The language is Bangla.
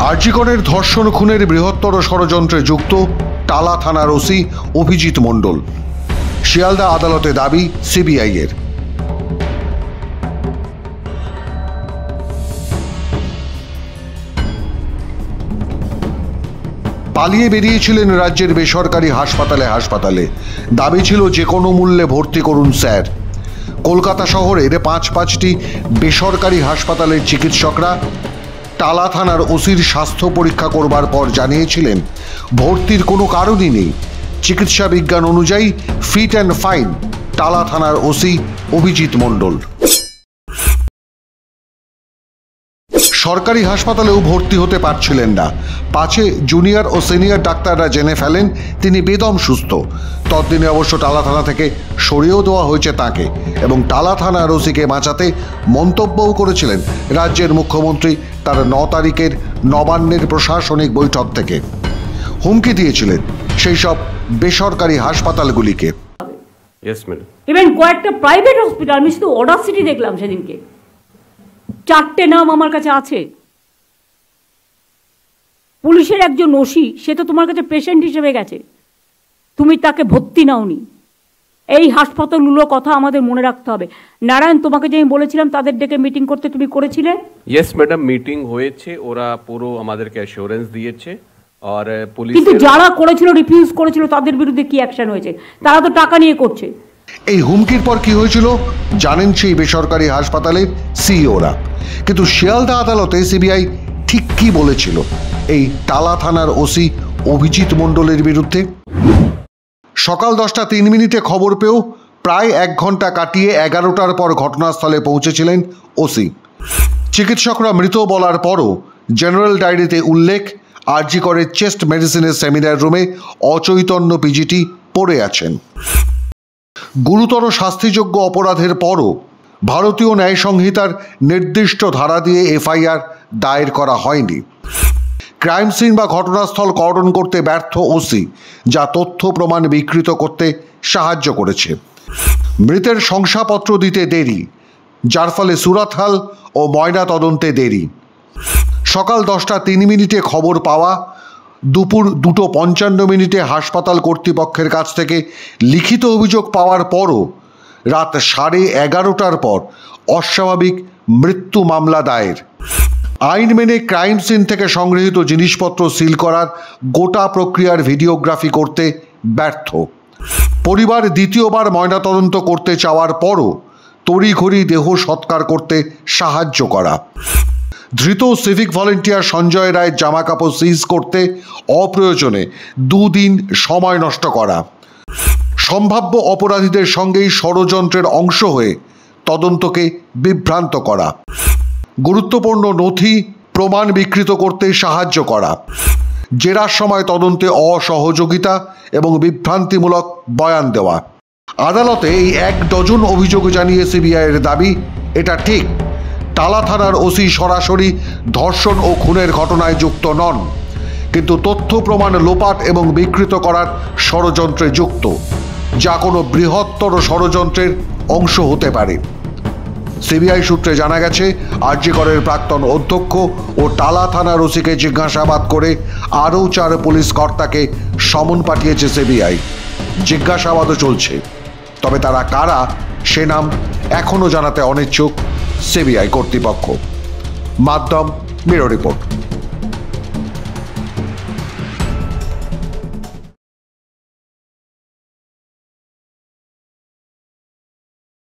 আরজিকরের ধর্ষণ খুনের বৃহত্তর ষড়যন্ত্রে যুক্ত টালা থানার ওসি অভিজিৎ মণ্ডল। শিয়ালদা আদালতে দাবি সিবিআই এর। পালিয়ে বেরিয়েছিলেন রাজ্যের বেসরকারি হাসপাতালে। দাবি ছিল যে কোনো মূল্যে ভর্তি করুন স্যার। কলকাতা শহরের 5টি বেসরকারি হাসপাতালের চিকিৎসকরা টালা থানার ওসির স্বাস্থ্য পরীক্ষা করবার পর জানিয়েছিলেন ভর্তির কোনো কারণই নেই। চিকিৎসা বিজ্ঞান অনুযায়ী ফিট অ্যান্ড ফাইন টালা থানার ওসি অভিজিৎ মণ্ডল। সরকারি হাসপাতালেও ভর্তি হতে পারছিলেন না। পাছে জুনিয়র ও সিনিয়র ডাক্তাররা জেনে ফেলেন তিনি বেদম সুস্থ। ততদিনে অবশ্য টালা থানা থেকে সরিয়েও দেওয়া হয়েছে তাকে, এবং টালা থানার ওসিকে বাঁচাতে মন্তব্যও করেছিলেন রাজ্যের মুখ্যমন্ত্রী তার 9 তারিখের নবান্নের প্রশাসনিক বৈঠক থেকে। হুমকি দিয়েছিলেন সেই সব বেসরকারি হাসপাতালগুলিকে। ইভেন কয়েকটা প্রাইভেট হসপিটাল, আমি শুধু অডাসিটি দেখলাম সেদিনকে, 4টে নাম আমার কাছে আছে। পুলিশের একজন ওসি, সে তো তোমার কাছে পেশেন্ট হিসেবে গেছে, তুমি তাকে ভর্তি নাওনি। এই হাসপাতালগুলোর কথা আমাদের মনে রাখতে হবে। নারায়ণ, তোমাকে যে আমি বলেছিলাম তাদের ডেকে মিটিং করতে, তুমি করেছিলে? ইয়েস ম্যাডাম, মিটিং হয়েছে, ওরা পুরো আমাদেরকে অ্যাসিওরেন্স দিয়েছে। আর পুলিশ কিন্তু যারা করেছিল, রিফিউজ করেছিল, তাদের বিরুদ্ধে কি অ্যাকশন হয়েছে? তারা তো টাকা নিয়ে করছে। এই হুমকির পর কি হয়েছিল জানেন সেই বেসরকারি হাসপাতালের সিইওরা। কিন্তু শিয়ালদা আদালতে সিবিআই ঠিক কি বলেছিল এই টালা থানার ওসি অভিজিৎ মণ্ডলের বিরুদ্ধে? সকাল 10:03 খবর পেয়েও প্রায় 1 ঘন্টা কাটিয়ে 11টার পর ঘটনাস্থলে পৌঁছেছিলেন ওসি। চিকিৎসকরা মৃত বলার পরও জেনারেল ডায়েরিতে উল্লেখ আরজিকরের চেস্ট মেডিসিনের সেমিনার রুমে অচৈতন্য পিজিটি পড়ে আছেন। গুরুতর শাস্তিযোগ্য অপরাধের পরও ভারতীয় ন্যায় সংহিতার নির্দিষ্ট ধারা দিয়ে এফআইআর দায়ের করা হয়নি। ক্রাইম সিন বা ঘটনাস্থল কর্ডন করতে ব্যর্থ ওসি, যা তথ্য প্রমাণ বিকৃত করতে সাহায্য করেছে। মৃতের শংসাপত্র দিতে দেরি, যার ফলে সুরাতহাল ও ময়না তদন্তে দেরি। সকাল 10:03 খবর পাওয়া, দুপুর 2:55 হাসপাতাল কর্তৃপক্ষের কাছ থেকে লিখিত অভিযোগ পাওয়ার পরও রাত 11:30টার পর অস্বাভাবিক মৃত্যু মামলা দায়ের। আইন মেনে ক্রাইম সিন থেকে সংগৃহীত জিনিসপত্র সিল করার গোটা প্রক্রিয়ার ভিডিওগ্রাফি করতে ব্যর্থ। পরিবার দ্বিতীয়বার ময়নাতদন্ত করতে চাওয়ার পরও তড়িঘড়ি দেহ সৎকার করতে সাহায্য করা। ধৃত সিভিক ভলেন্টিয়ার সঞ্জয় রায়ের জামাকাপড় সিজ করতে অপ্রয়োজনে 2 দিন সময় নষ্ট করা। সম্ভাব্য অপরাধীদের সঙ্গেই ষড়যন্ত্রের অংশ হয়ে তদন্তকে বিভ্রান্ত করা। গুরুত্বপূর্ণ নথি প্রমাণ বিকৃত করতে সাহায্য করা। জেরার সময় তদন্তে অসহযোগিতা এবং বিভ্রান্তিমূলক বয়ান দেওয়া। আদালতে এই 1 ডজন অভিযোগ জানিয়ে সিবিআইয়ের দাবি, এটা ঠিক, টালা থানার ওসি সরাসরি ধর্ষণ ও খুনের ঘটনায় যুক্ত নন, কিন্তু তথ্য প্রমাণ লোপাট এবং বিকৃত করার ষড়যন্ত্রে যুক্ত, যা কোনো বৃহত্তর ষড়যন্ত্রের অংশ হতে পারে। সিবিআই সূত্রে জানা গেছে আরজিকরের প্রাক্তন অধ্যক্ষ ও টালা থানার ওসিকে জিজ্ঞাসাবাদ করে আরও 4 পুলিশ কর্তাকে সমন পাঠিয়েছে সিবিআই। জিজ্ঞাসাবাদও চলছে, তবে তারা কারা সে নাম এখনও জানাতে অনিচ্ছুক সিবিআই কর্তৃপক্ষ। মাধ্যম ব্যুরো রিপোর্ট।